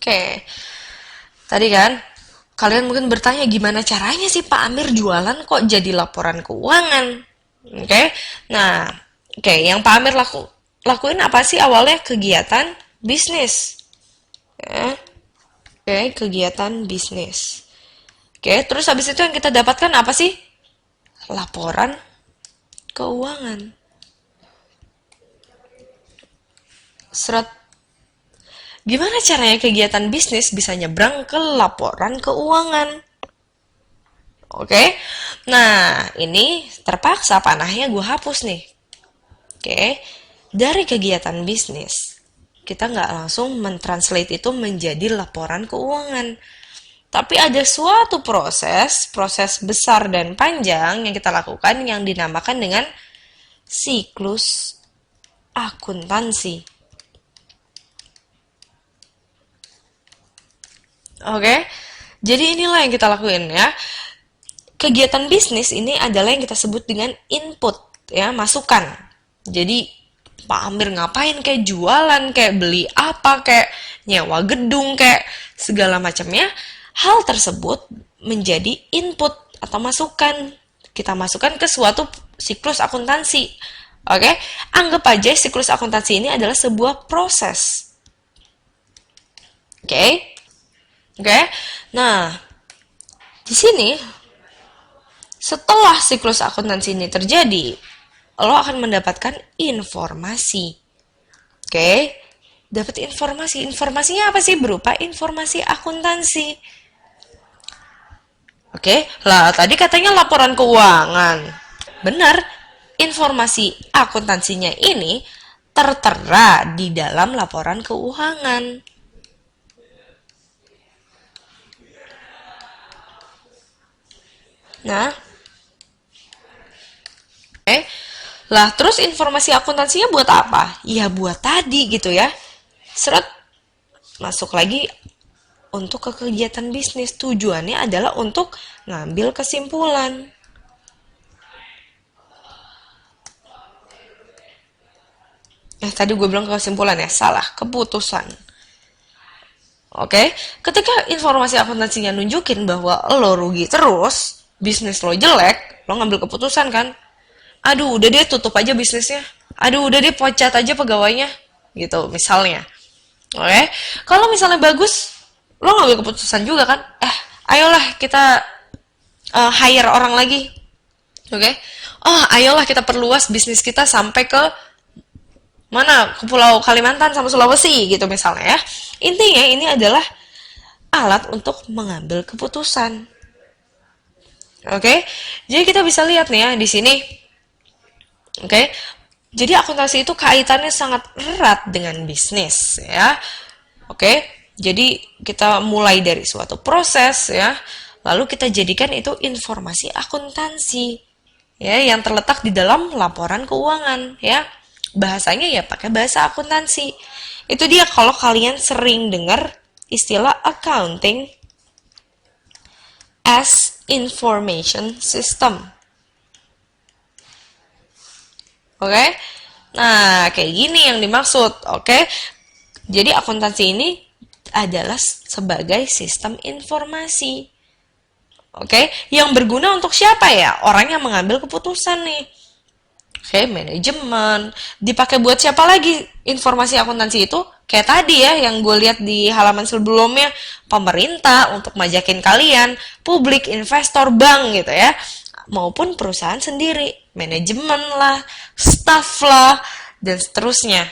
Oke, tadi kan kalian mungkin bertanya gimana caranya sih Pak Amir jualan kok jadi laporan keuangan? Oke, nah, yang Pak Amir lakuin apa sih awalnya kegiatan bisnis? Ya, kegiatan bisnis. Terus habis itu yang kita dapatkan apa sih? Laporan keuangan. Seret. Gimana caranya kegiatan bisnis bisa nyebrang ke laporan keuangan? Oke, nah ini terpaksa panahnya gue hapus nih. Dari kegiatan bisnis, kita nggak langsung mentranslate itu menjadi laporan keuangan. Tapi ada suatu proses besar dan panjang yang kita lakukan yang dinamakan dengan siklus akuntansi. Jadi inilah yang kita lakuin ya. Kegiatan bisnis ini adalah yang kita sebut dengan input, ya, masukan. Jadi Pak Amir ngapain, kayak jualan, kayak beli apa, kayak nyewa gedung, kayak segala macamnya. Hal tersebut menjadi input atau masukan. Kita masukkan ke suatu siklus akuntansi. Anggap aja siklus akuntansi ini adalah sebuah proses. Nah, di sini setelah siklus akuntansi ini terjadi, lo akan mendapatkan informasi. Dapat informasi. Informasinya apa sih? Berupa informasi akuntansi. Lah tadi katanya laporan keuangan. Benar, informasi akuntansinya ini tertera di dalam laporan keuangan. Nah, lah terus informasi akuntansinya buat apa? Ya buat tadi gitu ya. Seret, masuk lagi untuk ke kegiatan bisnis. Tujuannya adalah untuk ngambil kesimpulan. Tadi gue bilang kesimpulan ya, salah, keputusan. Ketika informasi akuntansinya nunjukin bahwa lo rugi terus, bisnis lo jelek, lo ngambil keputusan kan? Aduh, udah deh tutup aja bisnisnya. Aduh, udah deh pecat aja pegawainya. Gitu, misalnya. Kalau misalnya bagus, lo ngambil keputusan juga kan? Ayolah kita hire orang lagi. Ayolah kita perluas bisnis kita sampai ke mana? Ke Pulau Kalimantan sama Sulawesi gitu misalnya ya. Intinya ini adalah alat untuk mengambil keputusan. Jadi kita bisa lihat nih ya di sini. Jadi akuntansi itu kaitannya sangat erat dengan bisnis ya. Jadi kita mulai dari suatu proses ya, lalu kita jadikan itu informasi akuntansi ya yang terletak di dalam laporan keuangan ya. Bahasanya ya pakai bahasa akuntansi. Itu dia kalau kalian sering dengar istilah accounting as information system. Nah, kayak gini yang dimaksud. Jadi akuntansi ini adalah sebagai sistem informasi. Yang berguna untuk siapa ya? Orang yang mengambil keputusan nih. Manajemen. Dipakai buat siapa lagi informasi akuntansi itu? Kayak tadi ya, yang gue lihat di halaman sebelumnya. Pemerintah untuk majakin kalian, publik, investor, bank gitu ya. Maupun perusahaan sendiri, manajemen lah, staff lah, dan seterusnya.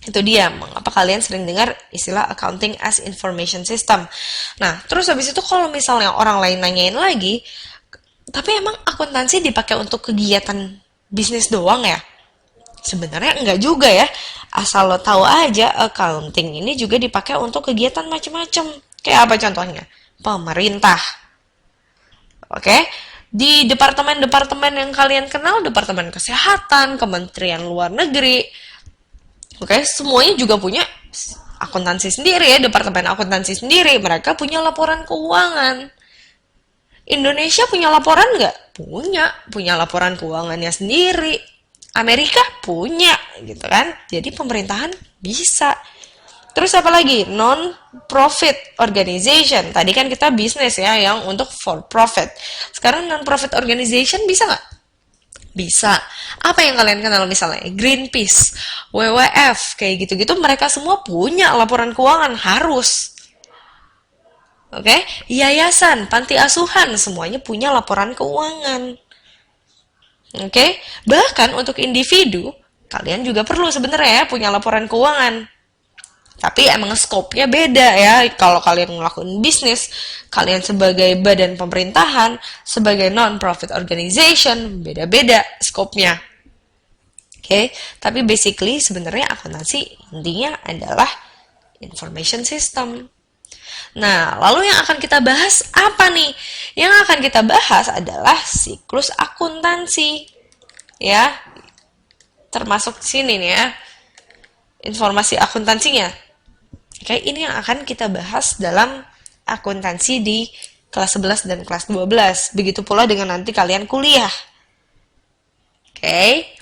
Itu dia mengapa kalian sering dengar istilah accounting as information system. Nah, terus habis itu kalau misalnya orang lain nanyain lagi, tapi emang akuntansi dipakai untuk kegiatan bisnis doang ya? Sebenarnya enggak juga ya. Asal lo tahu aja, accounting ini juga dipakai untuk kegiatan macam-macam. Kayak apa contohnya? Pemerintah. Di departemen-departemen yang kalian kenal, departemen kesehatan, kementerian luar negeri, semuanya juga punya akuntansi sendiri ya, departemen akuntansi sendiri. Mereka punya laporan keuangan. Indonesia punya laporan nggak? Punya laporan keuangannya sendiri. Amerika punya, gitu kan? Jadi pemerintahan bisa. Terus apa lagi? Non-profit organization. Tadi kan kita bisnis ya, yang untuk for profit. Sekarang non-profit organization bisa nggak? Bisa. Apa yang kalian kenal misalnya? Greenpeace, WWF, kayak gitu-gitu. Mereka semua punya laporan keuangan, harus. Oke? Yayasan, panti asuhan, semuanya punya laporan keuangan. Oke? Bahkan untuk individu, kalian juga perlu sebenarnya ya punya laporan keuangan. Tapi emang skopnya beda ya. Kalau kalian ngelakuin bisnis, kalian sebagai badan pemerintahan, sebagai non-profit organization, beda-beda skopnya. Oke, tapi basically sebenarnya akuntansi intinya adalah information system. Nah, lalu yang akan kita bahas apa nih? Yang akan kita bahas adalah siklus akuntansi. Ya, termasuk sini nih ya, informasi akuntansinya. Oke, ini yang akan kita bahas dalam akuntansi di kelas 11 dan kelas 12. Begitu pula dengan nanti kalian kuliah. Oke.